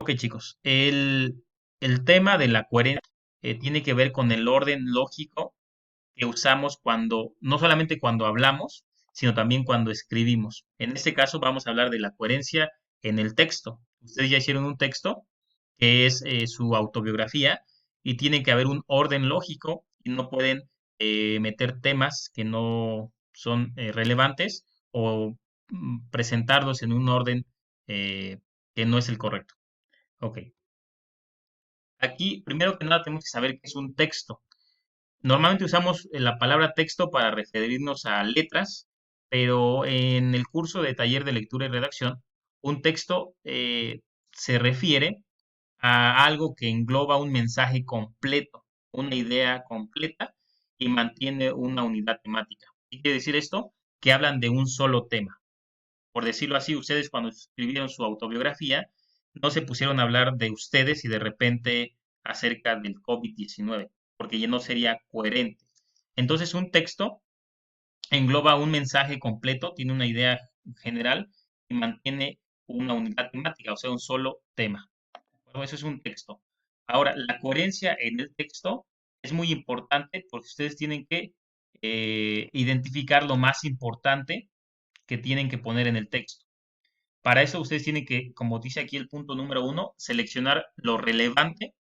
Ok, chicos, el tema de la coherencia tiene que ver con el orden lógico que usamos no solamente cuando hablamos, sino también cuando escribimos. En este caso vamos a hablar de la coherencia en el texto. Ustedes ya hicieron un texto que es su autobiografía y tiene que haber un orden lógico y no pueden meter temas que no son relevantes o presentarlos en un orden que no es el correcto. Ok, aquí primero que nada tenemos que saber qué es un texto. Normalmente usamos la palabra texto para referirnos a letras, pero en el curso de taller de lectura y redacción, un texto se refiere a algo que engloba un mensaje completo, una idea completa y mantiene una unidad temática. ¿Qué quiere decir esto? Que hablan de un solo tema. Por decirlo así, ustedes cuando escribieron su autobiografía, no se pusieron a hablar de ustedes y de repente acerca del COVID-19, porque ya no sería coherente. Entonces, un texto engloba un mensaje completo, tiene una idea general y mantiene una unidad temática, o sea, un solo tema. Bueno, eso es un texto. Ahora, la coherencia en el texto es muy importante porque ustedes tienen que identificar lo más importante que tienen que poner en el texto. Para eso ustedes tienen que, como dice aquí el punto número uno, seleccionar lo relevante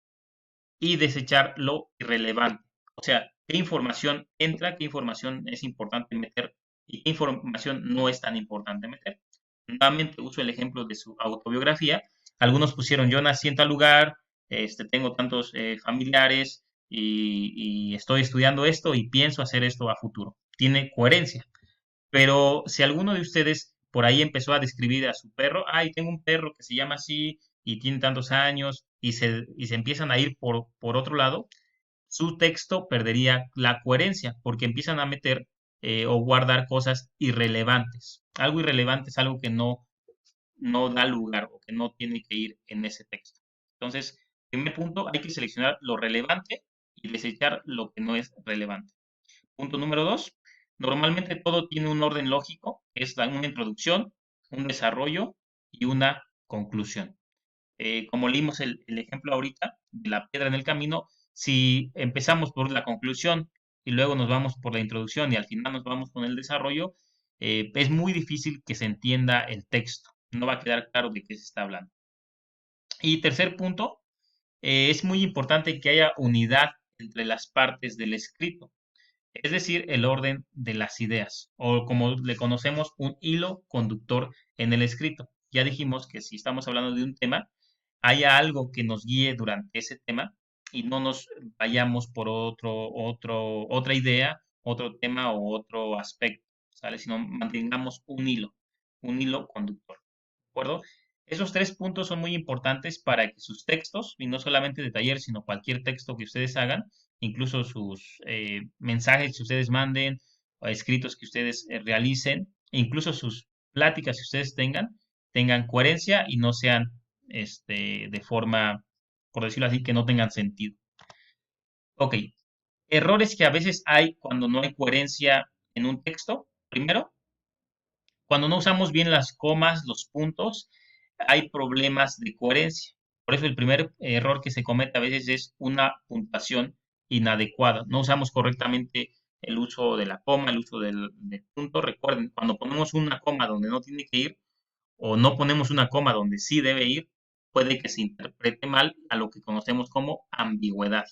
y desechar lo irrelevante. O sea, qué información entra, qué información es importante meter y qué información no es tan importante meter. Nuevamente uso el ejemplo de su autobiografía. Algunos pusieron, yo nací en tal lugar, tengo tantos familiares y estoy estudiando esto y pienso hacer esto a futuro. Tiene coherencia. Pero si alguno de ustedes por ahí empezó a describir a su perro, ay, tengo un perro que se llama así y tiene tantos años y se empiezan a ir por otro lado, su texto perdería la coherencia porque empiezan a meter o guardar cosas irrelevantes. Algo irrelevante es algo que no da lugar o que no tiene que ir en ese texto. Entonces, primer punto, hay que seleccionar lo relevante y desechar lo que no es relevante. Punto número dos, normalmente todo tiene un orden lógico, es una introducción, un desarrollo y una conclusión. Como leímos el ejemplo ahorita de la piedra en el camino, si empezamos por la conclusión y luego nos vamos por la introducción y al final nos vamos con el desarrollo, es muy difícil que se entienda el texto. No va a quedar claro de qué se está hablando. Y tercer punto, es muy importante que haya unidad entre las partes del escrito, es decir, el orden de las ideas, o como le conocemos, un hilo conductor en el escrito. Ya dijimos que si estamos hablando de un tema, haya algo que nos guíe durante ese tema y no nos vayamos por otra idea, otro tema o otro aspecto, ¿sale? Sino mantengamos un hilo conductor, ¿de acuerdo? Esos tres puntos son muy importantes para que sus textos, y no solamente de taller, sino cualquier texto que ustedes hagan, incluso sus mensajes que ustedes manden, o escritos que ustedes realicen, e incluso sus pláticas que ustedes tengan coherencia y no sean de forma, por decirlo así, que no tengan sentido. Ok, errores que a veces hay cuando no hay coherencia en un texto. Primero, cuando no usamos bien las comas, los puntos, hay problemas de coherencia. Por eso el primer error que se comete a veces es una puntuación inadecuada. No usamos correctamente el uso de la coma, el uso del punto. Recuerden, cuando ponemos una coma donde no tiene que ir o no ponemos una coma donde sí debe ir, puede que se interprete mal a lo que conocemos como ambigüedad.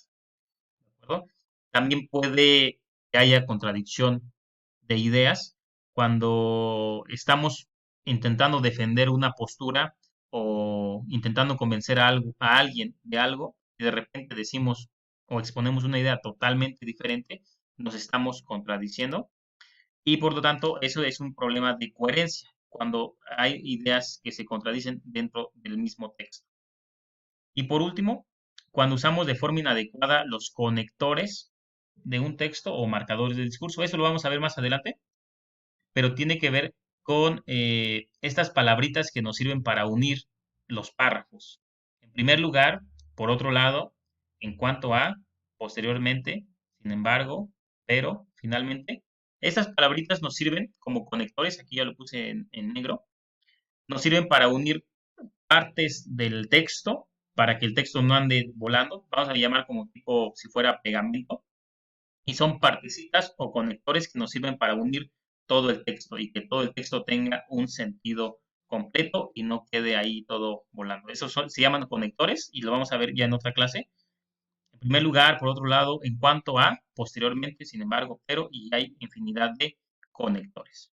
¿De acuerdo? También puede que haya contradicción de ideas cuando estamos intentando defender una postura o intentando convencer a alguien de algo y de repente decimos o exponemos una idea totalmente diferente, nos estamos contradiciendo y por lo tanto eso es un problema de coherencia cuando hay ideas que se contradicen dentro del mismo texto. Y por último, cuando usamos de forma inadecuada los conectores de un texto o marcadores de discurso, eso lo vamos a ver más adelante, pero tiene que ver con estas palabritas que nos sirven para unir los párrafos. En primer lugar, por otro lado, en cuanto a, posteriormente, sin embargo, pero, finalmente, estas palabritas nos sirven como conectores, aquí ya lo puse en negro, nos sirven para unir partes del texto para que el texto no ande volando. Vamos a llamar como tipo si fuera pegamento. Y son partecitas o conectores que nos sirven para unir todo el texto y que todo el texto tenga un sentido completo y no quede ahí todo volando. Se llaman conectores y lo vamos a ver ya en otra clase. En primer lugar, por otro lado, en cuanto a, posteriormente, sin embargo, pero y hay infinidad de conectores.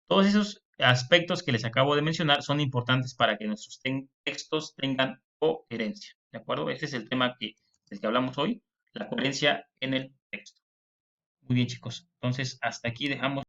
Todos esos aspectos que les acabo de mencionar son importantes para que nuestros textos tengan coherencia. ¿De acuerdo? Este es el tema del que hablamos hoy, la coherencia en el texto. Muy bien, chicos. Entonces, hasta aquí dejamos